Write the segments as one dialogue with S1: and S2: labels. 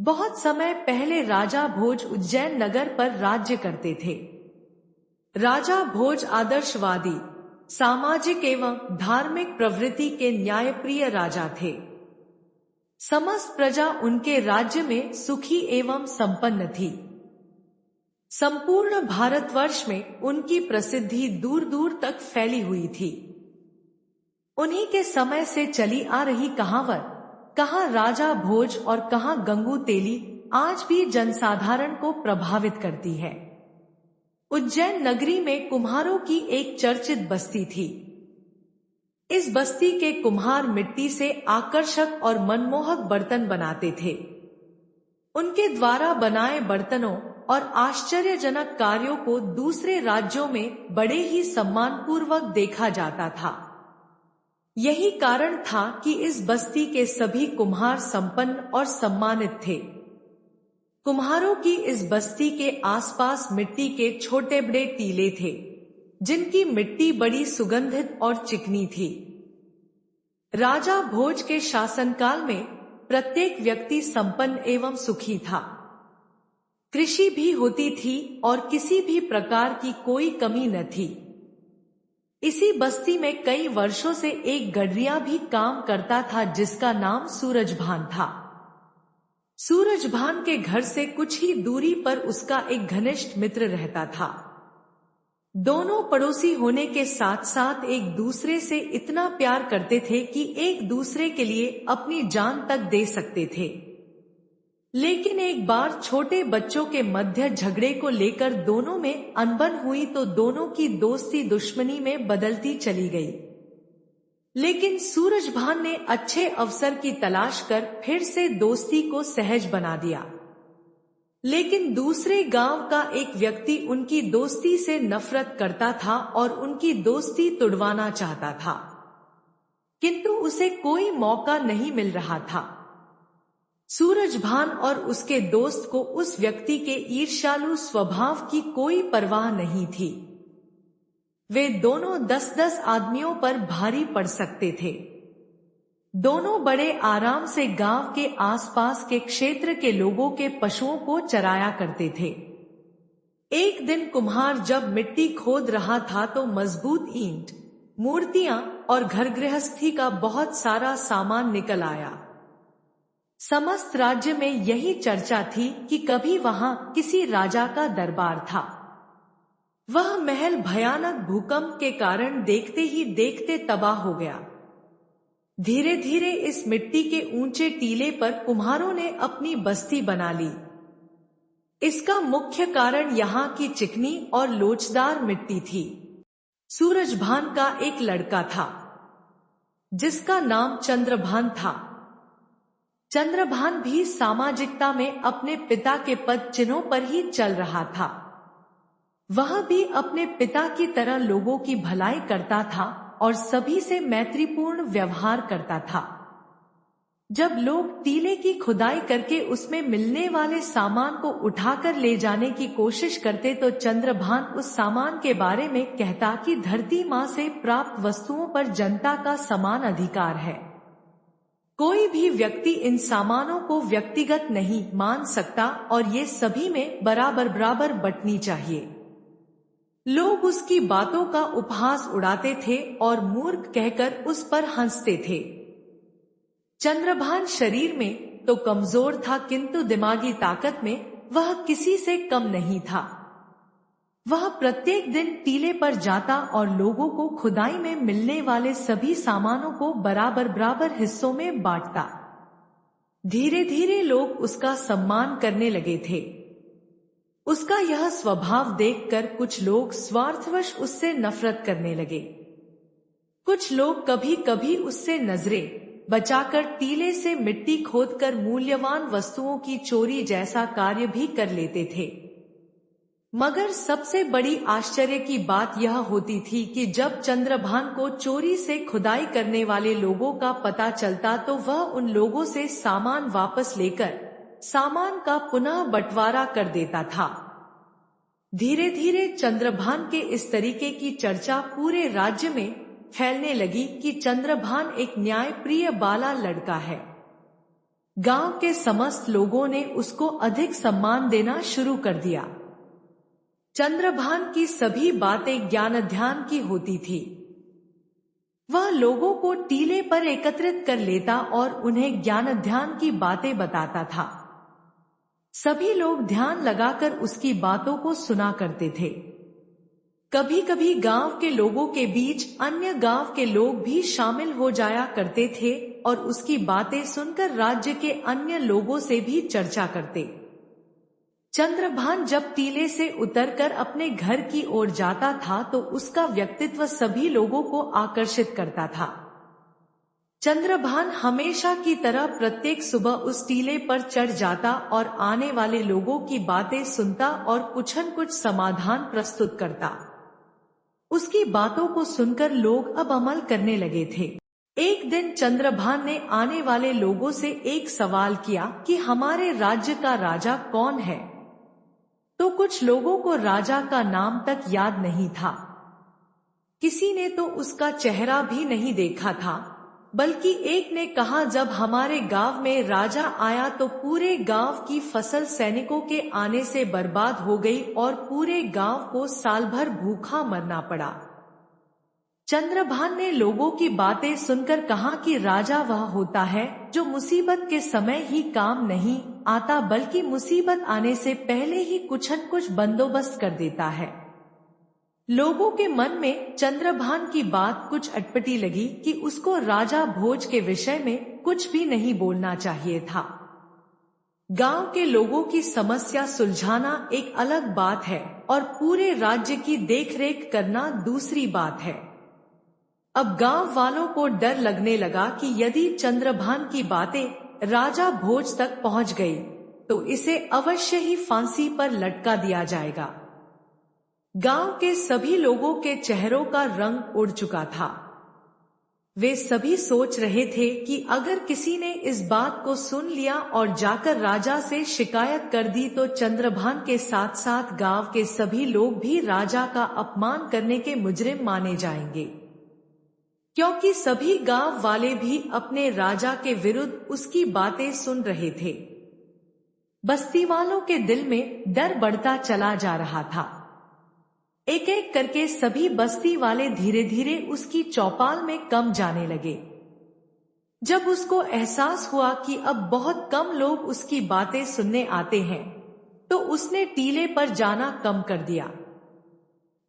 S1: बहुत समय पहले राजा भोज उज्जैन नगर पर राज्य करते थे। राजा भोज आदर्शवादी, सामाजिक एवं धार्मिक प्रवृत्ति के न्यायप्रिय राजा थे। समस्त प्रजा उनके राज्य में सुखी एवं संपन्न थी। संपूर्ण भारतवर्ष में उनकी प्रसिद्धि दूर दूर तक फैली हुई थी। उन्हीं के समय से चली आ रही कहावत, कहाँ राजा भोज और कहाँ गंगू तेली, आज भी जनसाधारण को प्रभावित करती है। उज्जैन नगरी में कुम्हारों की एक चर्चित बस्ती थी। इस बस्ती के कुम्हार मिट्टी से आकर्षक और मनमोहक बर्तन बनाते थे। उनके द्वारा बनाए बर्तनों और आश्चर्यजनक कार्यों को दूसरे राज्यों में बड़े ही सम्मानपूर्वक देखा जाता था। यही कारण था कि इस बस्ती के सभी कुम्हार संपन्न और सम्मानित थे। कुम्हारों की इस बस्ती के आसपास मिट्टी के छोटे बड़े टीले थे, जिनकी मिट्टी बड़ी सुगंधित और चिकनी थी। राजा भोज के शासनकाल में प्रत्येक व्यक्ति संपन्न एवं सुखी था। कृषि भी होती थी और किसी भी प्रकार की कोई कमी न थी। इसी बस्ती में कई वर्षों से एक गडरिया भी काम करता था, जिसका नाम सूरजभान था। सूरजभान के घर से कुछ ही दूरी पर उसका एक घनिष्ठ मित्र रहता था। दोनों पड़ोसी होने के साथ साथ एक दूसरे से इतना प्यार करते थे कि एक दूसरे के लिए अपनी जान तक दे सकते थे। लेकिन एक बार छोटे बच्चों के मध्य झगड़े को लेकर दोनों में अनबन हुई तो दोनों की दोस्ती दुश्मनी में बदलती चली गई। लेकिन सूरजभान ने अच्छे अवसर की तलाश कर फिर से दोस्ती को सहज बना दिया। लेकिन दूसरे गांव का एक व्यक्ति उनकी दोस्ती से नफरत करता था और उनकी दोस्ती तुड़वाना चाहता था, किंतु उसे कोई मौका नहीं मिल रहा था। सूरजभान और उसके दोस्त को उस व्यक्ति के ईर्ष्यालु स्वभाव की कोई परवाह नहीं थी। वे दोनों 10-10 आदमियों पर भारी पड़ सकते थे। दोनों बड़े आराम से गांव के आसपास के क्षेत्र के लोगों के पशुओं को चराया करते थे। एक दिन कुम्हार जब मिट्टी खोद रहा था तो मजबूत ईंट, मूर्तियां और घर गृहस्थी का बहुत सारा सामान निकल आया। समस्त राज्य में यही चर्चा थी कि कभी वहां किसी राजा का दरबार था। वह महल भयानक भूकंप के कारण देखते ही देखते तबाह हो गया। धीरे धीरे इस मिट्टी के ऊंचे टीले पर कुम्हारों ने अपनी बस्ती बना ली। इसका मुख्य कारण यहाँ की चिकनी और लोचदार मिट्टी थी। सूरजभान का एक लड़का था, जिसका नाम चंद्रभान था। चंद्रभान भी सामाजिकता में अपने पिता के पद चिन्हों पर ही चल रहा था। वह भी अपने पिता की तरह लोगों की भलाई करता था और सभी से मैत्रीपूर्ण व्यवहार करता था। जब लोग टीले की खुदाई करके उसमें मिलने वाले सामान को उठाकर ले जाने की कोशिश करते तो चंद्रभान उस सामान के बारे में कहता कि धरती मां से प्राप्त वस्तुओं पर जनता का समान अधिकार है। कोई भी व्यक्ति इन सामानों को व्यक्तिगत नहीं मान सकता और ये सभी में बराबर बराबर बंटनी चाहिए। लोग उसकी बातों का उपहास उड़ाते थे और मूर्ख कहकर उस पर हंसते थे। चंद्रभान शरीर में तो कमजोर था, किंतु दिमागी ताकत में वह किसी से कम नहीं था। वह प्रत्येक दिन टीले पर जाता और लोगों को खुदाई में मिलने वाले सभी सामानों को बराबर बराबर हिस्सों में बांटता। धीरे धीरे लोग उसका सम्मान करने लगे थे। उसका यह स्वभाव देखकर कुछ लोग स्वार्थवश उससे नफरत करने लगे। कुछ लोग कभी कभी उससे नजरें बचाकर टीले से मिट्टी खोदकर मूल्यवान वस्तुओं की चोरी जैसा कार्य भी कर लेते थे। मगर सबसे बड़ी आश्चर्य की बात यह होती थी कि जब चंद्रभान को चोरी से खुदाई करने वाले लोगों का पता चलता तो वह उन लोगों से सामान वापस लेकर सामान का पुनः बंटवारा कर देता था। धीरे धीरे चंद्रभान के इस तरीके की चर्चा पूरे राज्य में फैलने लगी कि चंद्रभान एक न्यायप्रिय बाला लड़का है। गांव के समस्त लोगों ने उसको अधिक सम्मान देना शुरू कर दिया। चंद्रभान की सभी बातें ज्ञान ध्यान की होती थी। वह लोगों को टीले पर एकत्रित कर लेता और उन्हें ज्ञान ध्यान की बातें बताता था। सभी लोग ध्यान लगाकर उसकी बातों को सुना करते थे। कभी कभी गांव के लोगों के बीच अन्य गांव के लोग भी शामिल हो जाया करते थे और उसकी बातें सुनकर राज्य के अन्य लोगों से भी चर्चा करते। चंद्रभान जब टीले से उतरकर अपने घर की ओर जाता था तो उसका व्यक्तित्व सभी लोगों को आकर्षित करता था। चंद्रभान हमेशा की तरह प्रत्येक सुबह उस टीले पर चढ़ जाता और आने वाले लोगों की बातें सुनता और कुछ न कुछ समाधान प्रस्तुत करता। उसकी बातों को सुनकर लोग अब अमल करने लगे थे। एक दिन चंद्रभान ने आने वाले लोगों से एक सवाल किया कि हमारे राज्य का राजा कौन है? तो कुछ लोगों को राजा का नाम तक याद नहीं था। किसी ने तो उसका चेहरा भी नहीं देखा था, बल्कि एक ने कहा, जब हमारे गांव में राजा आया तो पूरे गांव की फसल सैनिकों के आने से बर्बाद हो गई और पूरे गांव को साल भर भूखा मरना पड़ा। चंद्रभान ने लोगों की बातें सुनकर कहा कि राजा वह होता है जो मुसीबत के समय ही काम नहीं आता, बल्कि मुसीबत आने से पहले ही कुछ न कुछ बंदोबस्त कर देता है। लोगों के मन में चंद्रभान की बात कुछ अटपटी लगी कि उसको राजा भोज के विषय में कुछ भी नहीं बोलना चाहिए था। गांव के लोगों की समस्या सुलझाना एक अलग बात है और पूरे राज्य की देखरेख करना दूसरी बात है। अब गांव वालों को डर लगने लगा कि यदि चंद्रभान की बातें राजा भोज तक पहुंच गई तो इसे अवश्य ही फांसी पर लटका दिया जाएगा। गांव के सभी लोगों के चेहरों का रंग उड़ चुका था। वे सभी सोच रहे थे कि अगर किसी ने इस बात को सुन लिया और जाकर राजा से शिकायत कर दी तो चंद्रभान के साथ साथ गांव के सभी लोग भी राजा का अपमान करने के मुजरिम माने जाएंगे, क्योंकि सभी गांव वाले भी अपने राजा के विरुद्ध उसकी बातें सुन रहे थे। बस्ती वालों के दिल में डर बढ़ता चला जा रहा था। एक एक करके सभी बस्ती वाले धीरे धीरे उसकी चौपाल में कम जाने लगे। जब उसको एहसास हुआ कि अब बहुत कम लोग उसकी बातें सुनने आते हैं, तो उसने टीले पर जाना कम कर दिया।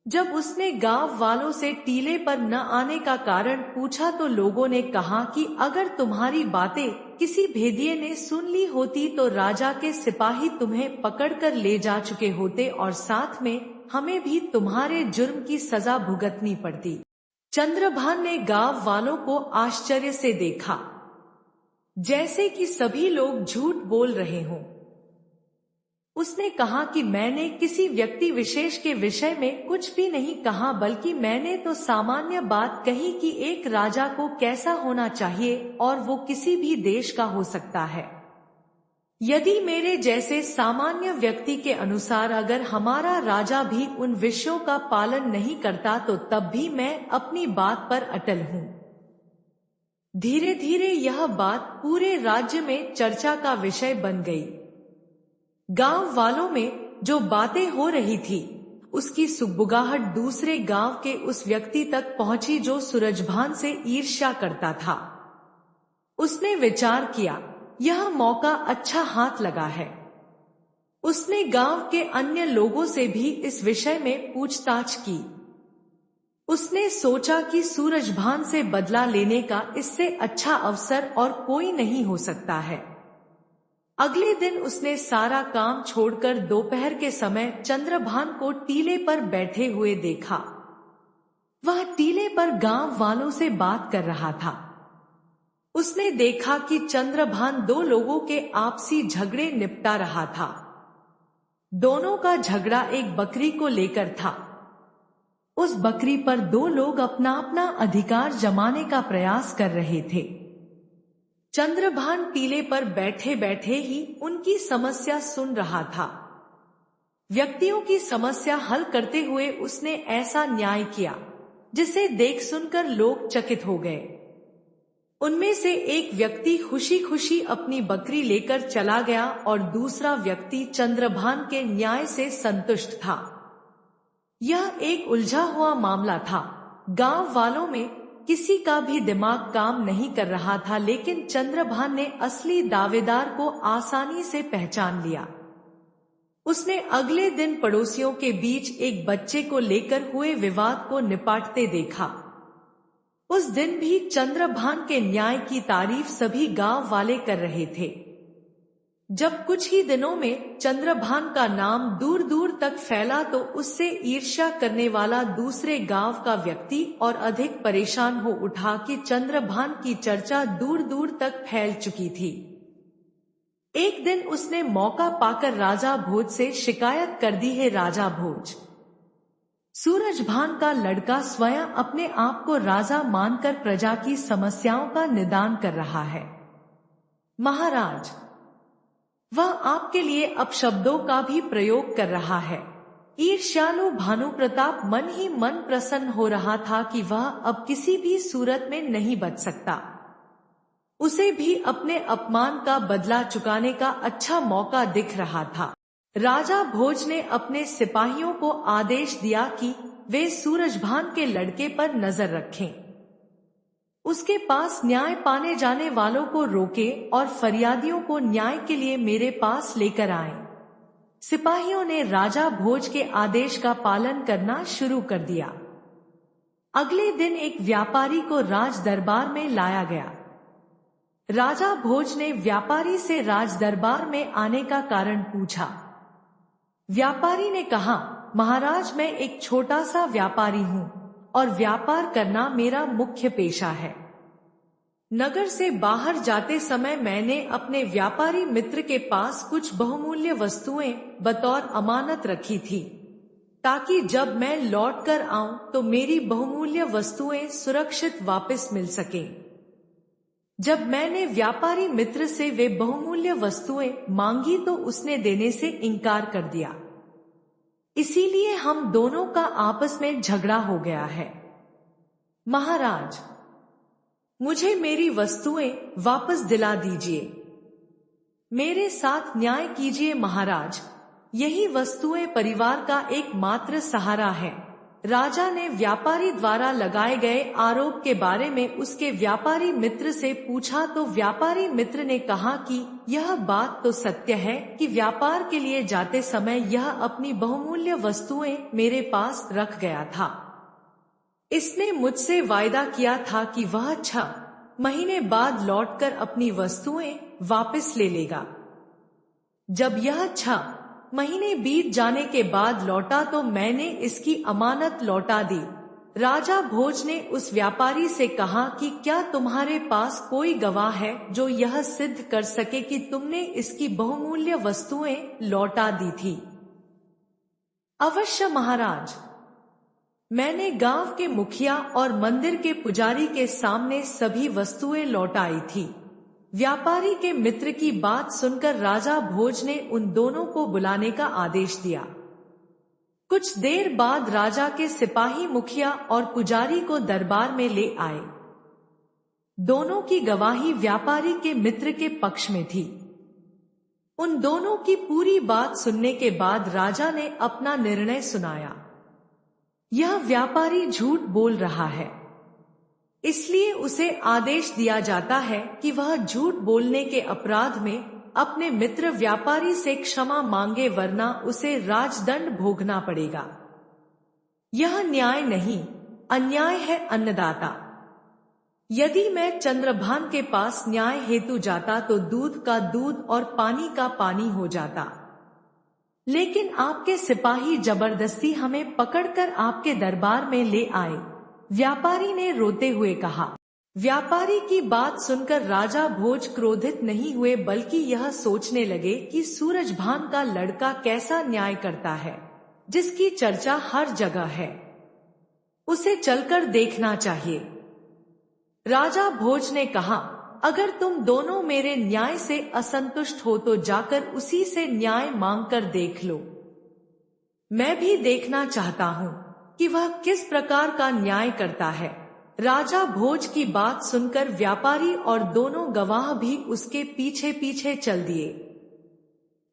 S1: जब उसने गांव वालों से टीले पर न आने का कारण पूछा तो लोगों ने कहा कि अगर तुम्हारी बातें किसी भेदिए ने सुन ली होती तो राजा के सिपाही तुम्हें पकड़कर ले जा चुके होते और साथ में हमें भी तुम्हारे जुर्म की सजा भुगतनी पड़ती। चंद्रभान ने गांव वालों को आश्चर्य से देखा, जैसे कि सभी लोग झूठ बोल रहे हों। उसने कहा कि मैंने किसी व्यक्ति विशेष के विषय में कुछ भी नहीं कहा, बल्कि मैंने तो सामान्य बात कही कि एक राजा को कैसा होना चाहिए और वो किसी भी देश का हो सकता है। यदि मेरे जैसे सामान्य व्यक्ति के अनुसार अगर हमारा राजा भी उन विषयों का पालन नहीं करता तो तब भी मैं अपनी बात पर अटल हूँ। धीरे धीरे यह बात पूरे राज्य में चर्चा का विषय बन गई। गांव वालों में जो बातें हो रही थी उसकी सुगबुगाहट दूसरे गांव के उस व्यक्ति तक पहुंची जो सूरजभान से ईर्ष्या करता था। उसने विचार किया, यह मौका अच्छा हाथ लगा है। उसने गांव के अन्य लोगों से भी इस विषय में पूछताछ की। उसने सोचा कि सूरजभान से बदला लेने का इससे अच्छा अवसर और कोई नहीं हो सकता है। अगले दिन उसने सारा काम छोड़कर दोपहर के समय चंद्रभान को टीले पर बैठे हुए देखा। वह टीले पर गांव वालों से बात कर रहा था। उसने देखा कि चंद्रभान दो लोगों के आपसी झगड़े निपटा रहा था। दोनों का झगड़ा एक बकरी को लेकर था। उस बकरी पर दो लोग अपना अपना अधिकार जमाने का प्रयास कर रहे थे। चंद्रभान टीले पर बैठे बैठे ही उनकी समस्या सुन रहा था। व्यक्तियों की समस्या हल करते हुए उसने ऐसा न्याय किया जिसे देख सुनकर लोग चकित हो गए। उनमें से एक व्यक्ति खुशी खुशी अपनी बकरी लेकर चला गया और दूसरा व्यक्ति चंद्रभान के न्याय से संतुष्ट था। यह एक उलझा हुआ मामला था। गांव वालों में किसी का भी दिमाग काम नहीं कर रहा था, लेकिन चंद्रभान ने असली दावेदार को आसानी से पहचान लिया। उसने अगले दिन पड़ोसियों के बीच एक बच्चे को लेकर हुए विवाद को निपटाते देखा। उस दिन भी चंद्रभान के न्याय की तारीफ सभी गांव वाले कर रहे थे। जब कुछ ही दिनों में चंद्रभान का नाम दूर दूर तक फैला तो उससे ईर्ष्या करने वाला दूसरे गांव का व्यक्ति और अधिक परेशान हो उठा कि चंद्रभान की चर्चा दूर दूर तक फैल चुकी थी। एक दिन उसने मौका पाकर राजा भोज से शिकायत कर दी है। राजा भोज, सूरजभान का लड़का स्वयं अपने आप को राजा मानकर प्रजा की समस्याओं का निदान कर रहा है। महाराज, वह आपके लिए अपशब्दों का भी प्रयोग कर रहा है। ईर्ष्यालु भानु प्रताप मन ही मन प्रसन्न हो रहा था कि वह अब किसी भी सूरत में नहीं बच सकता। उसे भी अपने अपमान का बदला चुकाने का अच्छा मौका दिख रहा था। राजा भोज ने अपने सिपाहियों को आदेश दिया कि वे सूरजभान के लड़के पर नजर रखें, उसके पास न्याय पाने जाने वालों को रोकें और फरियादियों को न्याय के लिए मेरे पास लेकर आएं। सिपाहियों ने राजा भोज के आदेश का पालन करना शुरू कर दिया। अगले दिन एक व्यापारी को राज दरबार में लाया गया। राजा भोज ने व्यापारी से राज दरबार में आने का कारण पूछा। व्यापारी ने कहा, महाराज, मैं एक छोटा सा व्यापारी हूँ और व्यापार करना मेरा मुख्य पेशा है। नगर से बाहर जाते समय मैंने अपने व्यापारी मित्र के पास कुछ बहुमूल्य वस्तुएं बतौर अमानत रखी थी, ताकि जब मैं लौट कर आऊं तो मेरी बहुमूल्य वस्तुएं सुरक्षित वापस मिल सकें। जब मैंने व्यापारी मित्र से वे बहुमूल्य वस्तुएं मांगी तो उसने देने से इनकार कर दिया। इसीलिए हम दोनों का आपस में झगड़ा हो गया है। महाराज, मुझे मेरी वस्तुएं वापस दिला दीजिए। मेरे साथ न्याय कीजिए महाराज, यही वस्तुएं परिवार का एकमात्र सहारा है। राजा ने व्यापारी द्वारा लगाए गए आरोप के बारे में उसके व्यापारी मित्र से पूछा तो व्यापारी मित्र ने कहा कि यह बात तो सत्य है कि व्यापार के लिए जाते समय यह अपनी बहुमूल्य वस्तुएं मेरे पास रख गया था। इसने मुझसे वायदा किया था कि वह 6 महीने बाद लौटकर अपनी वस्तुएं वापस ले लेगा। जब यह 6 महीने बीत जाने के बाद लौटा तो मैंने इसकी अमानत लौटा दी। राजा भोज ने उस व्यापारी से कहा कि क्या तुम्हारे पास कोई गवाह है जो यह सिद्ध कर सके कि तुमने इसकी बहुमूल्य वस्तुएं लौटा दी थी? अवश्य महाराज, मैंने गांव के मुखिया और मंदिर के पुजारी के सामने सभी वस्तुएं लौटाई थी। व्यापारी के मित्र की बात सुनकर राजा भोज ने उन दोनों को बुलाने का आदेश दिया। कुछ देर बाद राजा के सिपाही मुखिया और पुजारी को दरबार में ले आए। दोनों की गवाही व्यापारी के मित्र के पक्ष में थी। उन दोनों की पूरी बात सुनने के बाद राजा ने अपना निर्णय सुनाया। यह व्यापारी झूठ बोल रहा है, इसलिए उसे आदेश दिया जाता है कि वह झूठ बोलने के अपराध में अपने मित्र व्यापारी से क्षमा मांगे, वरना उसे राजदंड भोगना पड़ेगा। यह न्याय नहीं, अन्याय है अन्नदाता। यदि मैं चंद्रभान के पास न्याय हेतु जाता तो दूध का दूध और पानी का पानी हो जाता, लेकिन आपके सिपाही जबरदस्ती हमें पकड़कर आपके दरबार में ले आए, व्यापारी ने रोते हुए कहा। व्यापारी की बात सुनकर राजा भोज क्रोधित नहीं हुए, बल्कि यह सोचने लगे कि सूरजभान का लड़का कैसा न्याय करता है, जिसकी चर्चा हर जगह है। उसे चलकर देखना चाहिए। राजा भोज ने कहा, अगर तुम दोनों मेरे न्याय से असंतुष्ट हो तो जाकर उसी से न्याय मांगकर देख लो। मैं भी देखना चाहता हूँ कि वह किस प्रकार का न्याय करता है। राजा भोज की बात सुनकर व्यापारी और दोनों गवाह भी उसके पीछे पीछे चल दिए।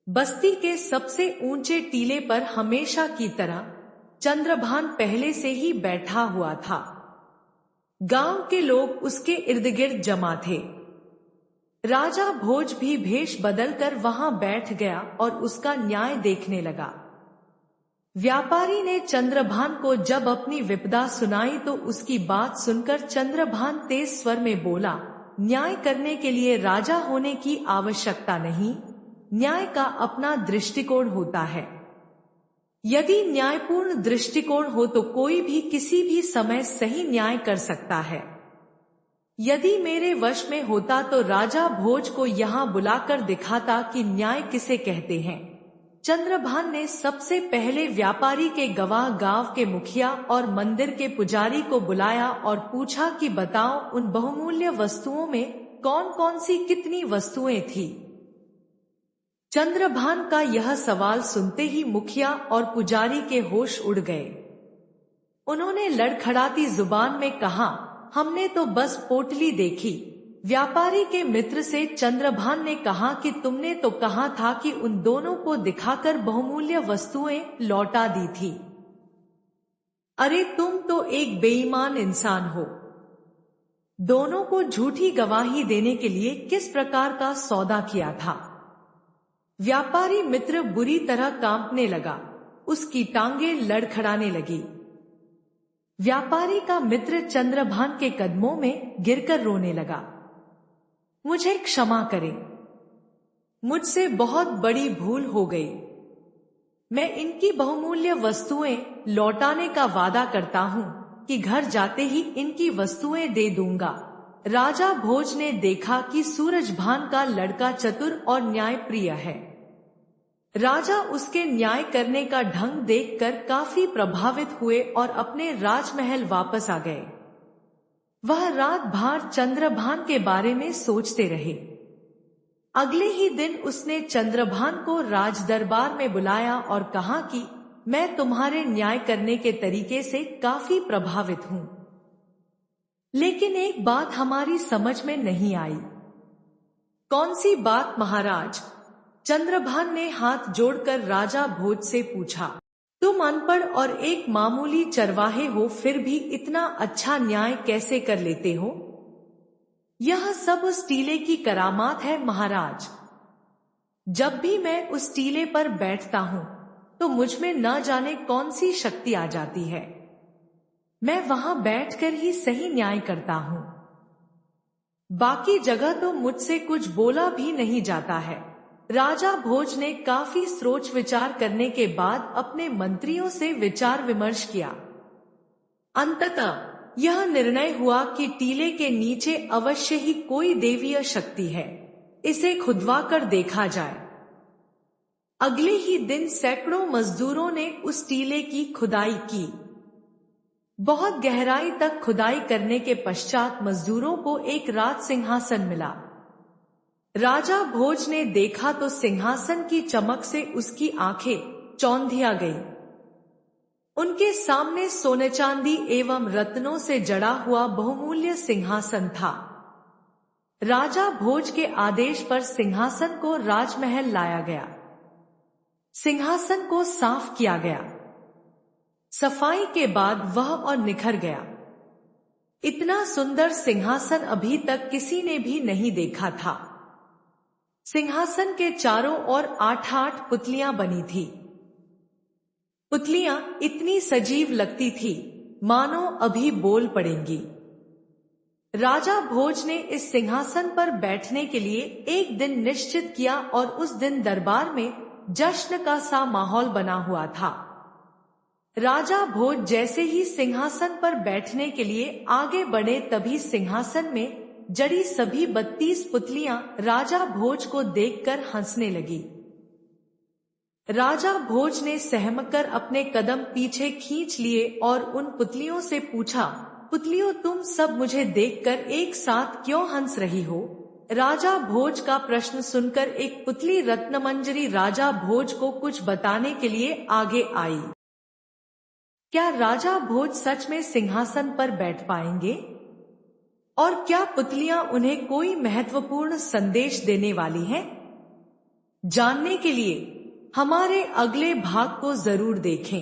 S1: बस्ती के सबसे ऊंचे टीले पर हमेशा की तरह चंद्रभान पहले से ही बैठा हुआ था। गांव के लोग उसके इर्द गिर्द जमा थे। राजा भोज भी भेष बदलकर वहां बैठ गया और उसका न्याय देखने लगा। व्यापारी ने चंद्रभान को जब अपनी विपदा सुनाई तो उसकी बात सुनकर चंद्रभान तेज स्वर में बोला, न्याय करने के लिए राजा होने की आवश्यकता नहीं, न्याय का अपना दृष्टिकोण होता है। यदि न्यायपूर्ण दृष्टिकोण हो तो कोई भी किसी भी समय सही न्याय कर सकता है। यदि मेरे वश में होता तो राजा भोज को यहाँ बुलाकर दिखाता कि न्याय किसे कहते हैं। चंद्रभान ने सबसे पहले व्यापारी के गवाह, गांव के मुखिया और मंदिर के पुजारी को बुलाया और पूछा कि बताओ उन बहुमूल्य वस्तुओं में कौन कौन सी कितनी वस्तुएं थी। चंद्रभान का यह सवाल सुनते ही मुखिया और पुजारी के होश उड़ गए। उन्होंने लड़खड़ाती जुबान में कहा, हमने तो बस पोटली देखी। व्यापारी के मित्र से चंद्रभान ने कहा कि तुमने तो कहा था कि उन दोनों को दिखाकर बहुमूल्य वस्तुएं लौटा दी थी। अरे तुम तो एक बेईमान इंसान हो। दोनों को झूठी गवाही देने के लिए किस प्रकार का सौदा किया था। व्यापारी मित्र बुरी तरह कांपने लगा, उसकी टांगें लड़खड़ाने लगी। व्यापारी का मित्र चंद्रभान के कदमों में गिरकर रोने लगा, मुझे क्षमा करें, मुझसे बहुत बड़ी भूल हो गई। मैं इनकी बहुमूल्य वस्तुएं लौटाने का वादा करता हूं कि घर जाते ही इनकी वस्तुएं दे दूंगा। राजा भोज ने देखा कि सूरजभान का लड़का चतुर और न्यायप्रिय है। राजा उसके न्याय करने का ढंग देखकर काफी प्रभावित हुए और अपने राजमहल वापस आ गए। वह रात भर चंद्रभान के बारे में सोचते रहे। अगले ही दिन उसने चंद्रभान को राजदरबार में बुलाया और कहा कि मैं तुम्हारे न्याय करने के तरीके से काफी प्रभावित हूं, लेकिन एक बात हमारी समझ में नहीं आई। कौन सी बात महाराज? चंद्रभान ने हाथ जोड़कर राजा भोज से पूछा। तुम अनपढ़ और एक मामूली चरवाहे हो, फिर भी इतना अच्छा न्याय कैसे कर लेते हो? यह सब उस टीले की करामात है महाराज। जब भी मैं उस टीले पर बैठता हूँ तो मुझ में न जाने कौन सी शक्ति आ जाती है। मैं वहां बैठकर ही सही न्याय करता हूँ। बाकी जगह तो मुझसे कुछ बोला भी नहीं जाता है। राजा भोज ने काफी सोच विचार करने के बाद अपने मंत्रियों से विचार विमर्श किया। अंततः यह निर्णय हुआ कि टीले के नीचे अवश्य ही कोई देवीय शक्ति है, इसे खुदवाकर देखा जाए। अगले ही दिन सैकड़ों मजदूरों ने उस टीले की खुदाई की। बहुत गहराई तक खुदाई करने के पश्चात मजदूरों को एक राज सिंहासन मिला। राजा भोज ने देखा तो सिंहासन की चमक से उसकी आंखें चौंधिया गई। उनके सामने सोने चांदी एवं रत्नों से जड़ा हुआ बहुमूल्य सिंहासन था। राजा भोज के आदेश पर सिंहासन को राजमहल लाया गया। सिंहासन को साफ किया गया। सफाई के बाद वह और निखर गया। इतना सुंदर सिंहासन अभी तक किसी ने भी नहीं देखा था। सिंहासन के चारों ओर 8-8 पुतलियां बनी थी। पुतलियां इतनी सजीव लगती थी मानो अभी बोल पड़ेंगी। राजा भोज ने इस सिंहासन पर बैठने के लिए एक दिन निश्चित किया और उस दिन दरबार में जश्न का सा माहौल बना हुआ था। राजा भोज जैसे ही सिंहासन पर बैठने के लिए आगे बढ़े तभी सिंहासन में जड़ी सभी 32 पुतलियां राजा भोज को देखकर हंसने लगी। राजा भोज ने सहमकर अपने कदम पीछे खींच लिए और उन पुतलियों से पूछा, पुतलियों तुम सब मुझे देखकर एक साथ क्यों हंस रही हो? राजा भोज का प्रश्न सुनकर एक पुतली रत्नमंजरी राजा भोज को कुछ बताने के लिए आगे आई। क्या राजा भोज सच में सिंहासन पर बैठ पाएंगे? और क्या पुतलियां उन्हें कोई महत्वपूर्ण संदेश देने वाली हैं? जानने के लिए हमारे अगले भाग को जरूर देखें।